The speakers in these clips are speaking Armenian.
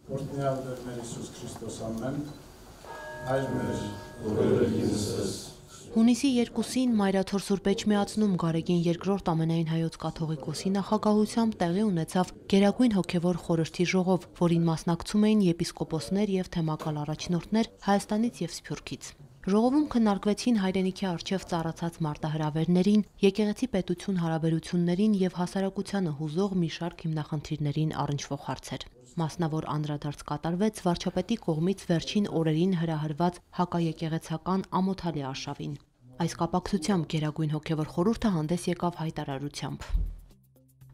Օրհնյալ Տեր մեր Հիսուս Քրիստոս ամեն, Հայր մեր, որը ինձ ես։ Հունիսի 2-ին Մայրաթոր Սուրբ Էջմիածնում Գարեգին II ամենայն հայոց կաթողիկոսի նախագահությամբ տեղի ունեցավ Գերագույն հոգևոր խորհրդի ժողով, որին մասնակցում էին եպիսկոպոսներ եւ թեմակալ առաջնորդներ Հայաստանից եւ Սփյուռքից։ Ժողովում քննարկվեցին հայրենիքի առջև ծառացած մարտահրավերներին, եկեղեցի պետություն հարաբերություններին եւ հասարակությանը հուզող մի շարք հիմնախնդիրներին առնչվող հարցեր։ Մասնավոր անդրադարձ կատարվեց վարչապետի կողմից վերջին օրերին հրահրված հակաեկեղեցական ամոթալի արշավին։ Այս կապակցությամբ Գերագույն հոգևոր խորհուրդը հանդես եկավ հայտարարությամբ։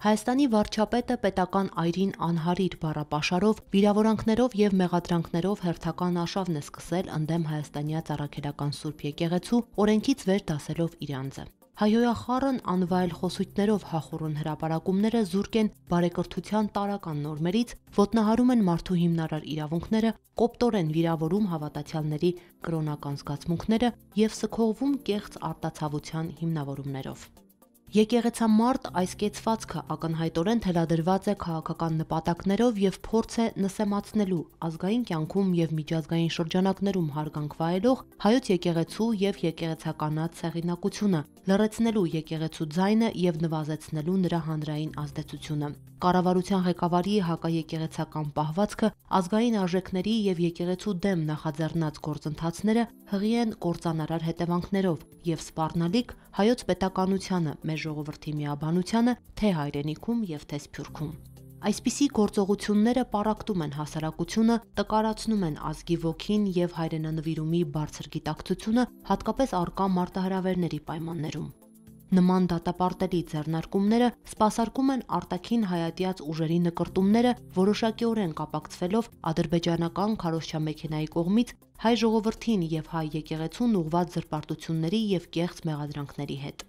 Հայաստանի վարչապետը պետական այրին անհարիր բառապաշարով, վիրավորանքներով եւ մեղադրանքներով հերթական արշավն է սկսել ընդդեմ հայաստանյա Ծառաքելական Սուրբ Եկեղեցու, օրենքից վեր դասելով իր անձը։ Հայոյախառն անվայել խոսույթներով հախուռն հրապարակումները զուրկ են բարեկրթության տարրական նորմերից, ոտնահարում են մարդու հիմնարար իրավունքները, կոպտորեն վիրավորում հավատացյալների կրոնական զգացմունքները եւ սքողվում կեղծ արտացավության հիմնավորումներով։ Եկեղեցամարտ այս կեցվածքը ակնհայտորեն թելադրված է քաղաքական նպատակներով եւ փորձ է նսեմացնելու ազգային կյանքում եւ միջազգային շրջանակներում հարգանք վայելող հայոց եկեղեցու եւ եկեղեցականաց հեղինակությունը, լռեցնելու եկեղեցու ձայնը եւ նվազեցնելու նրա հանրային ազդեցությունը։ Կառավարության ղեկավարի հակաեկեղեցական պահվածքը, ազգային արժեքների եւ եկեղեցու դեմ նախաձեռնած գործընթացները հղի են կործանարար հետևանքներով եւ սպառնալիք հայոց պետականությանը, մեր ժողովրդի միաբանությանը, թե հայրենիքում եւ թե Սփյուռքում։ Այսպիսի գործողությունները պառակտում են հասարակությունը, տկարացնում են ազգի ոգին եւ հայրենանվիրումի բարձր գիտակցությունը, հատկապես առկա մարտահրավերների պայմաններում։ Նման դատապարտելի ձեռնարկումները սպասարկում են արտաքին հայատյաց ուժերի նկրտումները, որոշակիորեն կապակցվելով ադրբեջանական քարոզչամեքենայի կողմից հայ ժողովրդին եւ հայ եկեղեցուն ուղղված զրպարտությունների եւ կեղծ մեղադրանքների հետ։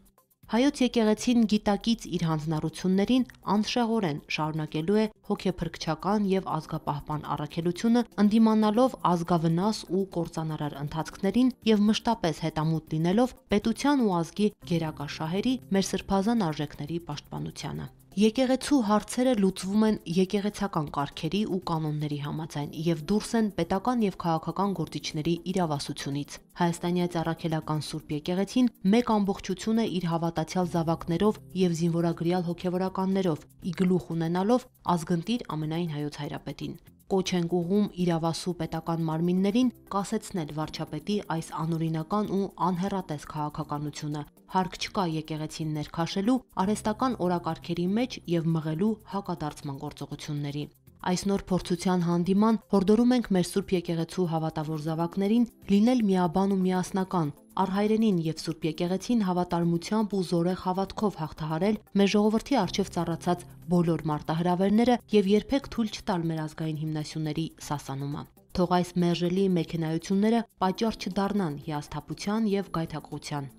Հայոց եկեղեցին գիտակից իր հանձնառություններին անշեղորեն շարունակելու է հոգեփրկչական եւ ազգապահպան առաքելությունը, ընդդիմանալով ազգավնաս ու կործանարար ընթացքներին եւ մշտապես հետամուտ լինելով պետության ու ազգի գերակա շահերի, մեր սրբազան արժեքների պաշտպանությանը։ Եկեղեցու հարցերը լուծվում են եկեղեցական կարգերի ու կանոնների համաձայն եւ դուրս են պետական եւ քաղաքական գործիչների իրավասությունից։ Հայաստանյա Ծառաքելական Սուրբ Եկեղեցին մեկ ամբողջություն է իր հավատացյալ զավակներով եւ զինվորագրյալ հոգեվորականներով, ի գլուխ ունենալով ազգընտիր ամենայն հայոց հայրապետին։ Կոչ են ուղղում իրավասու պետական մարմիններին կասեցնել վարչապետի այս անօրինական ու անհեռատես քաղաքականությունը, հարկ չկա եկեղեցին ներքաշելու արհեստական օրակարգերի մեջ եւ մղելու հակադարձման գործողությունների։ Այս նոր փորձության հանդիման հորդորում ենք մեր Սուրբ Եկեղեցու հավատավոր զավակներին լինել միաբան ու միասնական, առհայրենին եւ Սուրբ Եկեղեցին հավատարմությամբ ու զորեղ հավատքով հաղթահարել մեր ժողովրդի առջև ծառացած բոլոր մարտահրավերները եւ երբեք թույլ չտալ մեր ազգային հիմնասյուների սասանումը։ Թող այս մերժելի մեքենայությունները պատճառ չդառնան հիասթափության եւ գայթակղության։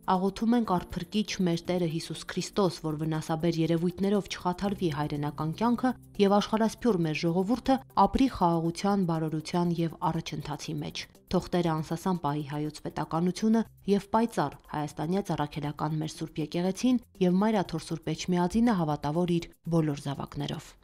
Աղոթում ենք արփրկիչ մեր Տերը Հիսուս Քրիստոս, որ վնասաբեր երևույթներով չխաթարվի հայրենական կյանքը եւ աշխարհասփյուռ մեր ժողովուրդը ապրի խաղաղության, բարօրության եւ առաջընթացի մեջ։ Թող Տերը անսասան պահի հայոց պետականությունը եւ պայծառ հայաստանյա Ծառաքելական մեր Սուրբ Եկեղեցին եւ Մայրաթոր Սուրբ Էջմիածինը հավատավոր իր բոլոր զավակներով։